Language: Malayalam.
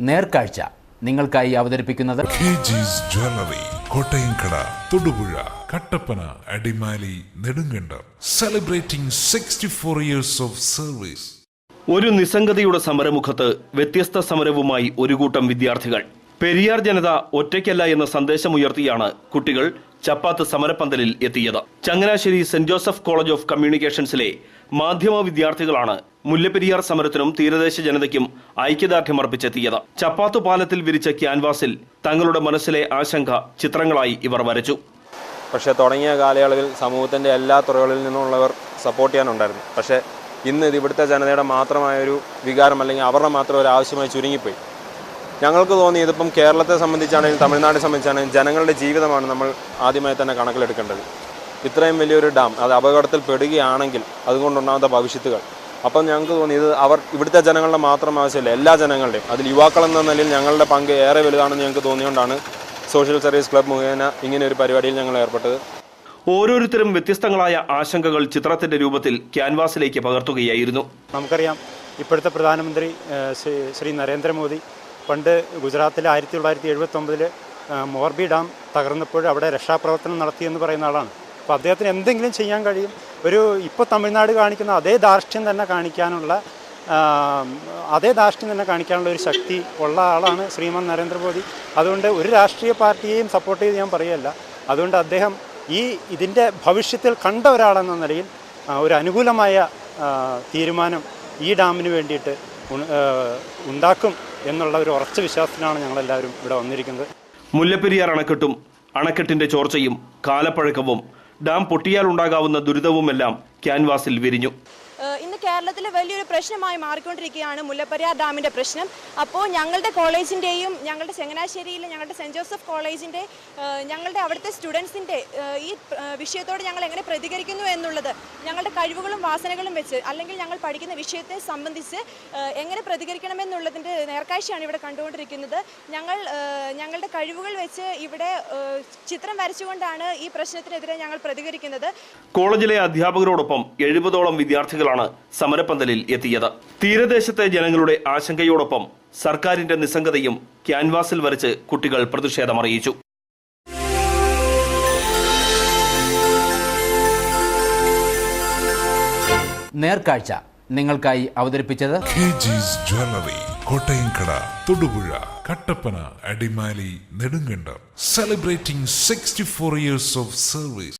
നേർക്കാഴ്ച നിങ്ങൾക്കായി അവതരിപ്പിക്കുന്നത് ജ്വല്ലറി, കോട്ടയംകട, Thodupuzha, Kattappana, Adimali, Nedumkandam. Celebrating 64 years of service. ഒരു നിസ്സംഗതയുടെ സമരമുഖത്ത് വ്യത്യസ്ത സമരവുമായി ഒരു കൂട്ടം വിദ്യാർത്ഥികൾ. പെരിയാർ ജനത ഒറ്റയ്ക്കല്ല എന്ന സന്ദേശമുയർത്തിയാണ് കുട്ടികൾ ചപ്പാത്ത് സമരപ്പന്തലിൽ എത്തിയത്. Changanassery saint Joseph college of കമ്മ്യൂണിക്കേഷൻസിലെ മാധ്യമ വിദ്യാർത്ഥികളാണ് മുല്ലപ്പെരിയാർ സമരത്തിനും തീരദേശ ജനതയ്ക്കും ഐക്യദാർഢ്യം അർപ്പിച്ചെത്തിയത്. ചപ്പാത്ത് പാലത്തിൽ വിരിച്ച ക്യാൻവാസിൽ തങ്ങളുടെ മനസ്സിലെ ആശങ്ക ചിത്രങ്ങളായി ഇവർ വരച്ചു. പക്ഷേ തുടങ്ങിയ കാലയളവിൽ സമൂഹത്തിൻ്റെ എല്ലാ തുറകളിൽ നിന്നുള്ളവർ സപ്പോർട്ട് ചെയ്യാനുണ്ടായിരുന്നു. പക്ഷേ ഇന്ന് ഇത് ഇവിടുത്തെ ജനതയുടെ മാത്രമായൊരു വികാരം അല്ലെങ്കിൽ അവരുടെ മാത്രം ഒരു ആവശ്യമായി ചുരുങ്ങിപ്പോയി. ഞങ്ങൾക്ക് തോന്നി ഇതിപ്പം കേരളത്തെ സംബന്ധിച്ചാണെങ്കിലും തമിഴ്നാടിനെ സംബന്ധിച്ചാണെങ്കിലും ജനങ്ങളുടെ ജീവിതമാണ് നമ്മൾ ആദ്യമായി തന്നെ കണക്കിലെടുക്കേണ്ടത്. ഇത്രയും വലിയൊരു ഡാം അത് അപകടത്തിൽ പെടുകയാണെങ്കിൽ അതുകൊണ്ടുണ്ടാകുന്ന ഭവിഷ്യത്തുകൾ. അപ്പം ഞങ്ങൾക്ക് തോന്നി ഇത് ഇവിടുത്തെ ജനങ്ങളുടെ മാത്രം ആവശ്യമില്ല, എല്ലാ ജനങ്ങളുടെയും, അതിൽ യുവാക്കളെന്ന നിലയിൽ ഞങ്ങളുടെ പങ്ക് ഏറെ വലുതാണെന്ന് ഞങ്ങൾക്ക് തോന്നിയുകൊണ്ടാണ് സോഷ്യൽ സർവീസ് ക്ലബ് മുഖേന ഇങ്ങനെ ഒരു പരിപാടിയിൽ ഞങ്ങൾ ഏർപ്പെട്ടത്. ഓരോരുത്തരും വ്യത്യസ്തങ്ങളായ ആശങ്കകൾ ചിത്രത്തിന്റെ രൂപത്തിൽ ക്യാൻവാസിലേക്ക് പകർത്തുകയായിരുന്നു. നമുക്കറിയാം, ഇപ്പോഴത്തെ പ്രധാനമന്ത്രി ശ്രീ നരേന്ദ്രമോദി പണ്ട് ഗുജറാത്തിലെ 1979 മോർബി ഡാം തകർന്നപ്പോൾ അവിടെ രക്ഷാപ്രവർത്തനം നടത്തിയെന്ന് പറയുന്ന ആളാണ്. അപ്പോൾ അദ്ദേഹത്തിന് എന്തെങ്കിലും ചെയ്യാൻ കഴിയും. ഇപ്പോൾ തമിഴ്നാട് കാണിക്കുന്ന അതേ ധാർഷ്ട്യം തന്നെ കാണിക്കാനുള്ള ഒരു ശക്തി ഉള്ള ആളാണ് ശ്രീമാൻ നരേന്ദ്രമോദി. അതുകൊണ്ട് ഒരു രാഷ്ട്രീയ പാർട്ടിയെയും സപ്പോർട്ട് ചെയ്ത് ഞാൻ പറയുകയല്ല. അതുകൊണ്ട് അദ്ദേഹം ഇതിൻ്റെ ഭവിഷ്യത്തിൽ കണ്ട ഒരാളെന്ന നിലയിൽ ഒരു അനുകൂലമായ തീരുമാനം ഈ ഡാമിന് വേണ്ടിയിട്ട് ഉണ്ടാക്കും എന്നുള്ള ഒരു ഉറച്ച വിശ്വാസത്തിലാണ് ഞങ്ങളെല്ലാവരും ഇവിടെ വന്നിരിക്കുന്നത്. മുല്ലപ്പെരിയാർ അണക്കെട്ടും അണക്കെട്ടിന്റെ ചോർച്ചയും കാലപ്പഴക്കവും ഡാം പൊട്ടിയാൽ ഉണ്ടാകാവുന്ന ദുരിതവുമെല്ലാം ക്യാൻവാസിൽ വിരിഞ്ഞു. ഇന്ന് കേരളത്തിൽ വലിയൊരു പ്രശ്നമായി മാറിക്കൊണ്ടിരിക്കുകയാണ് മുല്ലപ്പെരിയാർ ഡാമിൻ്റെ പ്രശ്നം. അപ്പോൾ ഞങ്ങളുടെ കോളേജിൻ്റെയും ഞങ്ങളുടെ ചങ്ങനാശ്ശേരിയിലെ ഞങ്ങളുടെ സെൻറ്റ് ജോസഫ് കോളേജിൻ്റെ ഞങ്ങളുടെ അവിടുത്തെ സ്റ്റുഡൻസിൻ്റെ ഈ വിഷയത്തോട് ഞങ്ങൾ എങ്ങനെ പ്രതികരിക്കുന്നു എന്നുള്ളത്, ഞങ്ങളുടെ കഴിവുകളും വാസനകളും വെച്ച് അല്ലെങ്കിൽ ഞങ്ങൾ പഠിക്കുന്ന വിഷയത്തെ സംബന്ധിച്ച് എങ്ങനെ പ്രതികരിക്കണമെന്നുള്ളതിൻ്റെ നേർക്കാഴ്ചയാണ് ഇവിടെ കണ്ടുകൊണ്ടിരിക്കുന്നത്. ഞങ്ങളുടെ കഴിവുകൾ വെച്ച് ഇവിടെ ചിത്രം വരച്ചുകൊണ്ടാണ് ഈ പ്രശ്നത്തിനെതിരെ ഞങ്ങൾ പ്രതികരിക്കുന്നത്. കോളേജിലെ അധ്യാപകരോടൊപ്പം 70ഓളം വിദ്യാർത്ഥികളാണ് സമരപ്പന്തലിൽ എത്തിയത്. തീരദേശത്തെ ജനങ്ങളുടെ ആശങ്കയോടൊപ്പം സർക്കാരിന്റെ നിസ്സംഗതയും ക്യാൻവാസിൽ വരച്ച് കുട്ടികൾ പ്രതിഷേധമറിയിച്ചു. നേർക്കാഴ്ച നിങ്ങൾക്കായി അവതരിപ്പിച്ചത് ജ്വല്ലറി, കോട്ടയംകട, Thodupuzha, Kattappana, Adimali, Nedumkandam. Celebrating 64 years of service.